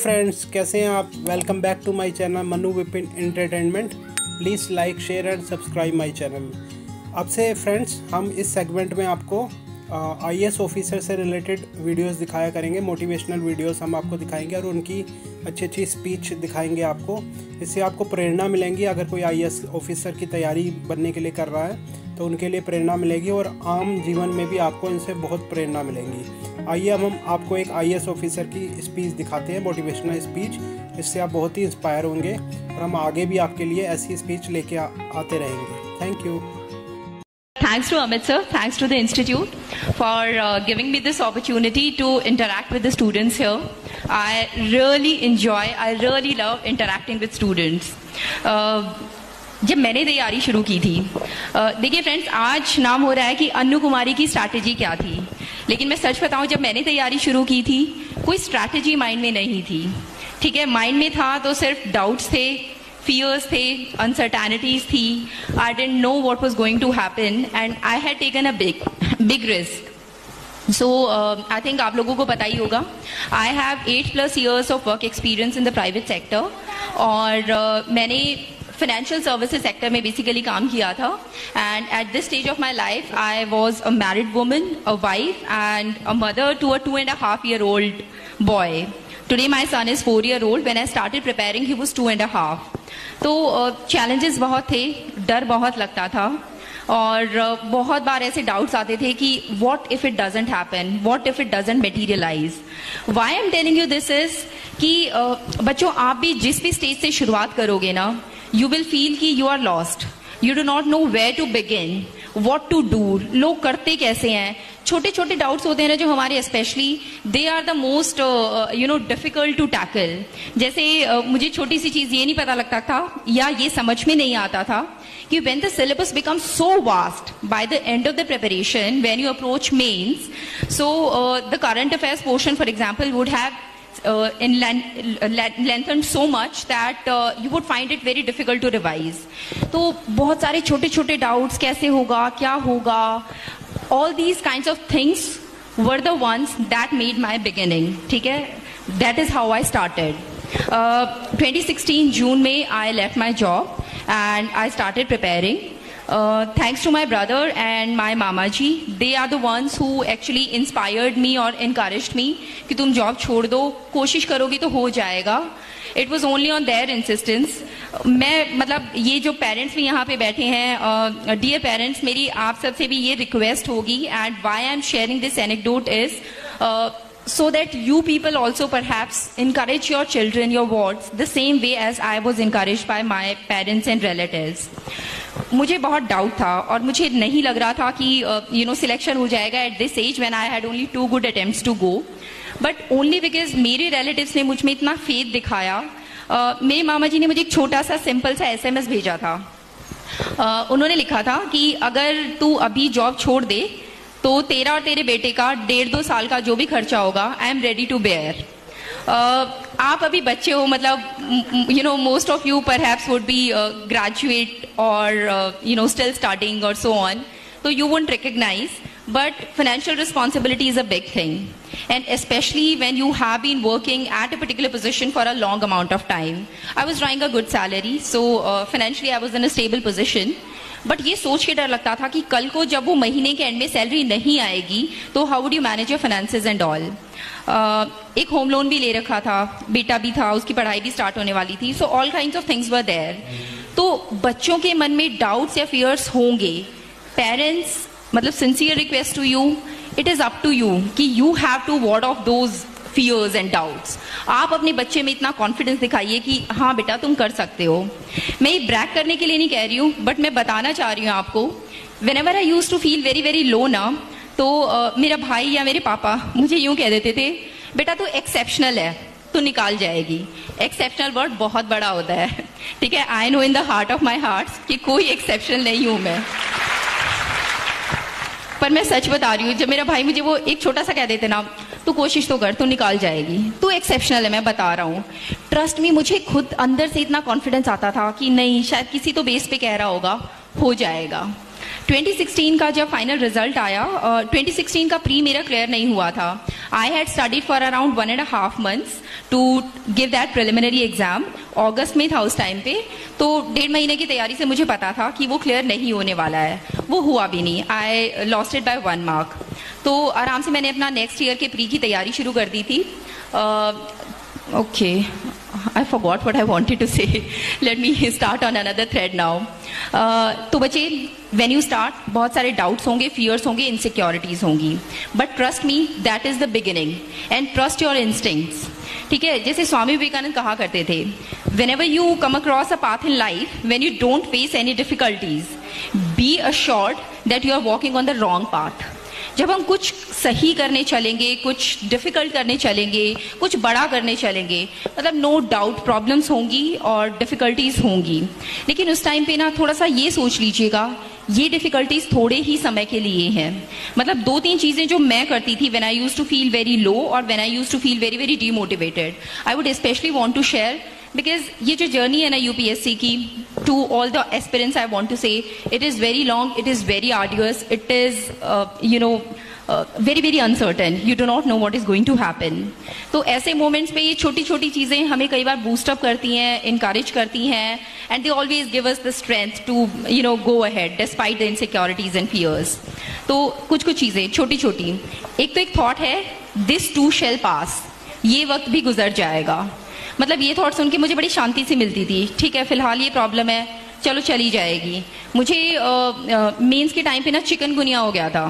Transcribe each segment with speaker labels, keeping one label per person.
Speaker 1: Friends, कैसे हैं आप। Welcome back to my channel Manu Vipin entertainment. Please like share and subscribe my channel. अब से फ्रेंड्स हम इस सेगमेंट में आपको आईएएस ऑफिसर से रिलेटेड वीडियोस दिखाया करेंगे। मोटिवेशनल वीडियोस हम आपको दिखाएंगे और उनकी अच्छी अच्छी स्पीच दिखाएंगे आपको। इससे आपको प्रेरणा मिलेंगी। अगर कोई आईएएस ऑफिसर की तैयारी बनने के लिए कर रहा है तो उनके लिए प्रेरणा मिलेगी और आम जीवन में भी आपको इनसे बहुत प्रेरणा मिलेंगी। आइए अब हम आपको एक आईएएस ऑफिसर की स्पीच दिखाते हैं, मोटिवेशनल स्पीच। इससे आप बहुत ही इंस्पायर होंगे और हम आगे भी आपके लिए ऐसी स्पीच लेके आते रहेंगे। Thank you.
Speaker 2: Thanks to Amit sir, thanks to the institute for giving me this opportunity to interact with the students here. I really love interacting with students. जब मैंने तैयारी शुरू की थी, देखिए फ्रेंड्स, आज नाम हो रहा है कि अन्नू कुमारी की स्ट्रैटेजी क्या थी, लेकिन मैं सच बताऊं, जब मैंने तैयारी शुरू की थी कोई स्ट्रैटेजी माइंड में नहीं थी। ठीक है, माइंड में था तो सिर्फ डाउट्स थे, fears थे, uncertainties थी। I didn't know what was going to happen and I had taken a big risk. So I think आप लोगों को पता ही होगा, I have 8+ years of work experience in the private sector और मैंने फाइनेंशियल सर्विसेज सेक्टर में basically काम किया था। And at this stage of my life I was a married woman, a wife and a mother to a 2.5 year old boy. Today my son is 4 year old. When I started preparing he was 2.5. तो challenges बहुत थे, डर बहुत लगता था और बहुत बार ऐसे डाउट्स आते थे कि what if it doesn't happen, what if it doesn't materialize. Why I'm telling you this is कि बच्चों, आप भी जिस भी स्टेज से शुरुआत करोगे ना, you will feel कि you are lost. You do not know where to begin, what to do. लोग करते कैसे हैं, छोटे छोटे डाउट्स होते हैं ना जो हमारे specially they are the most difficult to tackle. जैसे मुझे छोटी सी चीज ये नहीं पता लगता था या ये समझ में नहीं आता था कि when the syllabus becomes so vast by the end of the preparation, when you approach mains, so the current affairs portion for example would have lengthened so much that you would find it very difficult to revise. तो बहुत सारे छोटे छोटे doubts, कैसे होगा, क्या होगा, all these kinds of things were the ones that made my beginning. ठीक है, that is how I started. 2016 जून में I left my job and I started preparing. Thanks to my brother and my mama ji, they are the ones who actually inspired me or encouraged me कि तुम job छोड़ दो, कोशिश करोगी तो हो जाएगा. It was only on their insistence. मैं मतलब ये जो पेरेंट्स भी यहाँ पे बैठे हैं, डियर पेरेंट्स, मेरी आप सबसे भी ये रिक्वेस्ट होगी and why I am sharing this anecdote is so that you people also perhaps encourage your children, your wards, the same way as I was encouraged by my parents and relatives. मुझे बहुत doubt था और मुझे नहीं लग रहा था कि सिलेक्शन हो जाएगा at this age when I had only 2 good attempts to go, but only because मेरे रिलेटिव्स ने मुझ में इतना फेथ दिखाया। मेरे मामा जी ने मुझे एक छोटा सा सिंपल सा SMS भेजा था। उन्होंने लिखा था कि अगर तू अभी जॉब छोड़ दे तो तेरा और तेरे बेटे का 1.5-2 साल का जो भी खर्चा होगा, I am ready to bear. आप अभी बच्चे हो, मतलब most of you perhaps would be graduate और स्टिल स्टडिंग और so on, so you won't recognize, but financial responsibility is a big thing, and especially when you have been working at a particular position for a long amount of time. I was drawing a good salary, so financially I was in a stable position, but ये सोच के डर लगता था कि कल को जब वो महीने के एंड में सैलरी नहीं आएगी तो how would you manage your finances and all. एक होम लोन भी ले रखा था, बेटा भी था, उसकी पढ़ाई भी स्टार्ट होने वाली थी, so all kinds of things were there. तो बच्चों के मन में डाउट्स या फियर्स होंगे। पेरेंट्स, मतलब sincere request to you, it is up to you कि you have to ward off those fears and doubts. आप अपने बच्चे में इतना कॉन्फिडेंस दिखाइए कि हाँ बेटा तुम कर सकते हो। मैं ये ब्रैक करने के लिए नहीं कह रही हूँ, बट मैं बताना चाह रही हूँ आपको, whenever I use to feel very very low ना, तो मेरा भाई या मेरे पापा मुझे यूं कह देते थे, बेटा तू एक्सेप्शनल है, तो निकाल जाएगी। एक्सेप्शनल वर्ड बहुत बड़ा होता है, ठीक है। I know in the heart of my heart कि कोई एक्सेप्शनल नहीं हूं मैं, पर मैं सच बता रही हूँ, जब मेरा भाई मुझे वो एक छोटा सा कह देते ना, तो कोशिश तो कर, तो निकाल जाएगी, तो एक्सेप्शनल है, मैं बता रहा हूँ। ट्रस्ट में मुझे खुद अंदर से इतना कॉन्फिडेंस आता था कि नहीं, शायद किसी तो बेस पे कह रहा होगा, हो जाएगा। 2016 का जब फाइनल रिजल्ट आया, 2016 का प्री मेरा क्लियर नहीं हुआ था. I had studied for around 1.5 months to give that preliminary exam. अगस्त में था उस टाइम पे, तो 1.5 महीने की तैयारी से मुझे पता था कि वो क्लियर नहीं होने वाला है. वो हुआ भी नहीं. I lost it by 1 mark. तो आराम से मैंने अपना नेक्स्ट ईयर के प्री की तैयारी शुरू कर दी थी. Okay, I forgot what I wanted to say. Let me start on another thread now. तो बच्चे, when you start, बहुत सारे doubts होंगे, fears होंगे, insecurities होंगी. But trust me, that is the beginning. And trust your instincts. ठीक है, जैसे स्वामी विवेकानंद कहा करते थे, whenever you come across a path in life, when you don't face any difficulties, be assured that you are walking on the wrong path. जब हम कुछ सही करने चलेंगे, कुछ डिफिकल्ट करने चलेंगे, कुछ बड़ा करने चलेंगे, मतलब नो डाउट प्रॉब्लम्स होंगी और डिफिकल्टीज होंगी. लेकिन उस टाइम पे ना थोड़ा सा ये सोच लीजिएगा, ये डिफिकल्टीज थोड़े ही समय के लिए हैं. मतलब 2-3 चीजें जो मैं करती थी when I used to feel very low और when I used to feel very very demotivated, I would specially want to share. Because ये जो जर्नी है ना यूपीएससी की, to all the aspirants I want to say, it is very long, it is very arduous, it is very very uncertain. You do not know what is going to happen. तो ऐसे moments पे ये छोटी छोटी चीजें हमें कई बार boost up करती हैं, इनकरेज करती हैं, and they always give us the strength to go ahead despite the insecurities and fears. तो कुछ कुछ चीजें छोटी छोटी. एक तो एक थॉट है, दिस टू शेल पास, ये वक्त भी गुजर जाएगा. मतलब ये थॉट सुन के मुझे बड़ी शांति से मिलती थी. ठीक है, फिलहाल ये प्रॉब्लम है, चलो चली जाएगी. मुझे मेंस के टाइम पे ना चिकनगुनिया हो गया था,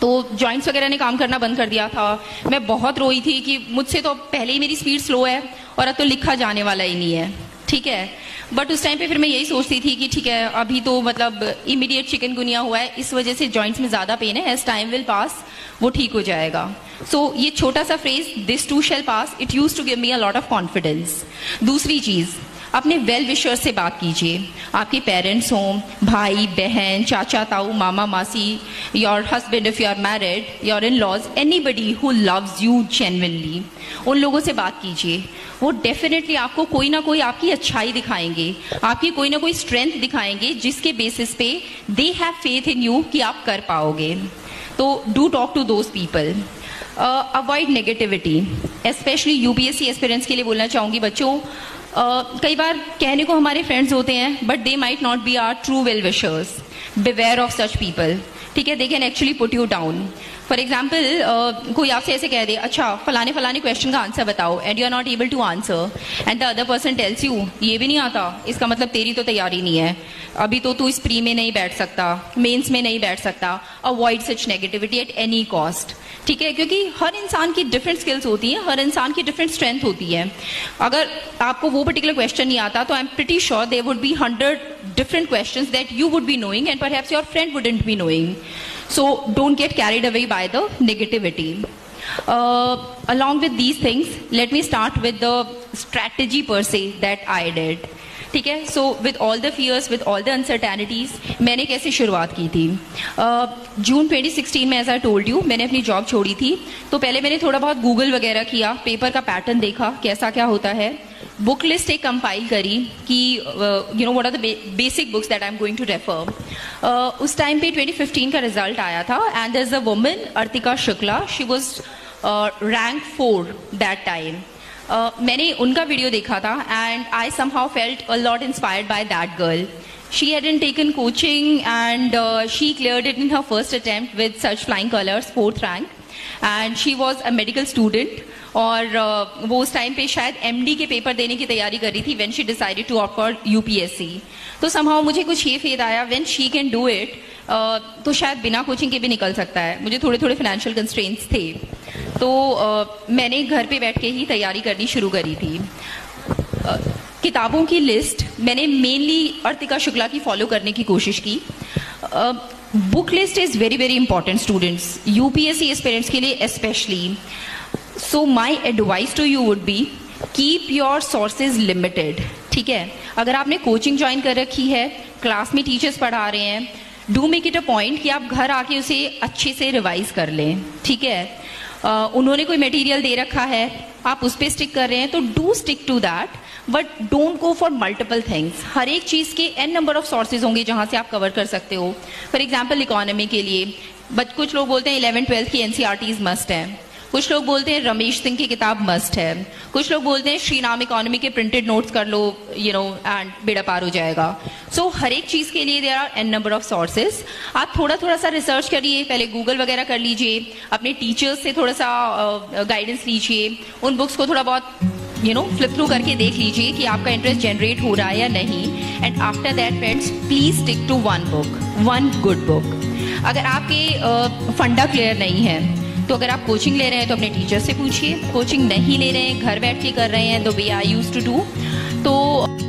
Speaker 2: तो जॉइंट्स वगैरह ने काम करना बंद कर दिया था. मैं बहुत रोई थी कि मुझसे तो पहले ही मेरी स्पीड स्लो है और अब तो लिखा जाने वाला ही नहीं है. ठीक है, बट उस टाइम पे फिर मैं यही सोचती थी कि ठीक है, अभी तो मतलब इमीडिएट चिकनगुनिया हुआ है, इस वजह से जॉइंट्स में ज्यादा पेन है, एज टाइम विल पास वो ठीक हो जाएगा. सो ये छोटा सा phrase, this too shall pass, it used to give me a lot of confidence. दूसरी चीज, अपने वेल विशर्स से बात कीजिए. आपके पेरेंट्स हों, भाई बहन, चाचा ताऊ, मामा मासी, your husband if you are married, your in laws, anybody who loves you genuinely, उन लोगों से बात कीजिए. वो डेफिनेटली आपको कोई ना कोई आपकी अच्छाई दिखाएंगे, आपकी कोई ना कोई स्ट्रेंथ दिखाएंगे, जिसके बेसिस पे they have faith in you कि आप कर पाओगे. तो do talk to those people. Avoid negativity. Specially UPSC aspirants के लिए बोलना चाहूंगी बच्चों, कई बार कहने को हमारे फ्रेंड्स होते हैं, but they might not be our true well wishers. Beware of such people. ठीक है, they can actually put you down. For example, कोई आपसे ऐसे कह दे, अच्छा फलाने फलाने क्वेश्चन का आंसर बताओ, and you are not able to answer, and the other person tells you, ये भी नहीं आता, इसका मतलब तेरी तो तैयारी नहीं है, अभी तो तू इस प्री में नहीं बैठ सकता, मेंस में नहीं बैठ सकता. Avoid such negativity at any cost. ठीक है, क्योंकि हर इंसान की डिफरेंट स्किल्स होती हैं, हर इंसान की डिफरेंट स्ट्रेंथ होती है. अगर आपको वो पर्टिकुलर क्वेश्चन नहीं आता, तो I am pretty sure there would be 100 different questions that you would be knowing and perhaps your friend wouldn't be knowing. So don't get carried away by the negativity. Along with these things, let me start with the strategy per se that I did. ठीक है, so with all the fears, with all the uncertainties, मैंने कैसे शुरुआत की थी. जून 2016 में, as I told you, मैंने अपनी जॉब छोड़ी थी. तो पहले मैंने थोड़ा बहुत गूगल वगैरह किया, पेपर का पैटर्न देखा कैसा क्या होता है, बुक लिस्ट एक कंपाइल करी कि what are the basic books that I am going to refer. उस टाइम पे 2015 का रिजल्ट आया था, and there is a woman, Artika Shukla, she was rank 4 that time. मैंने उनका वीडियो देखा था, and I somehow felt a lot inspired by that girl. She hadn't taken coaching and she cleared it in her first attempt with such flying colors, 4th rank. And she was a medical student. और वो उस time पे शायद MD के paper देने की तैयारी कर रही थी when she decided to opt for UPSC. तो somehow मुझे कुछ ये फेथ आया, when she can do it, तो शायद बिना कोचिंग के भी निकल सकता है. मुझे थोड़े थोड़े फाइनेंशियल कंस्ट्रेंट्स थे, तो मैंने घर पे बैठ के ही तैयारी करनी शुरू करी थी. किताबों की लिस्ट मैंने मेनली अर्तिका शुक्ला की फॉलो करने की कोशिश की. Book list is very very important students, UPSC aspirants के लिए स्पेशली. So my advice to you would be, keep your sources limited. ठीक है, अगर आपने कोचिंग ज्वाइन कर रखी है, क्लास में टीचर्स पढ़ा रहे हैं, do make it a point कि आप घर आके उसे अच्छे से रिवाइज कर लें. ठीक है, उन्होंने कोई मटेरियल दे रखा है, आप उस पर स्टिक कर रहे हैं, तो do stick to that. But don't go for multiple things. हर एक चीज़ के n नंबर ऑफ सोर्सेज होंगे जहाँ से आप कवर कर सकते हो। फॉर एग्जाम्पल इकोनॉमी के लिए बट कुछ लोग बोलते हैं 11-12 की NCERTs मस्ट है, कुछ लोग बोलते हैं रमेश सिंह की किताब मस्ट है, कुछ लोग बोलते हैं श्री नाम इकोनॉमी के प्रिंटेड नोट्स कर लो एंड बेड़ा पार हो जाएगा। सो हर एक चीज़ के लिए there are n number of sources. आप थोड़ा सा रिसर्च करिए, पहले गूगल वगैरह कर लीजिए, अपने टीचर्स से थोड़ा सा गाइडेंस लीजिए, उन बुक्स को थोड़ा बहुत फ्लिप थ्रू करके देख लीजिए कि आपका इंटरेस्ट जनरेट हो रहा है या नहीं। And after that friends please stick to one book, one good book. अगर आपके फंडा क्लियर नहीं है तो अगर आप कोचिंग ले रहे हैं तो अपने टीचर से पूछिए, कोचिंग नहीं ले रहे हैं घर बैठ के कर रहे हैं the way I used to do, तो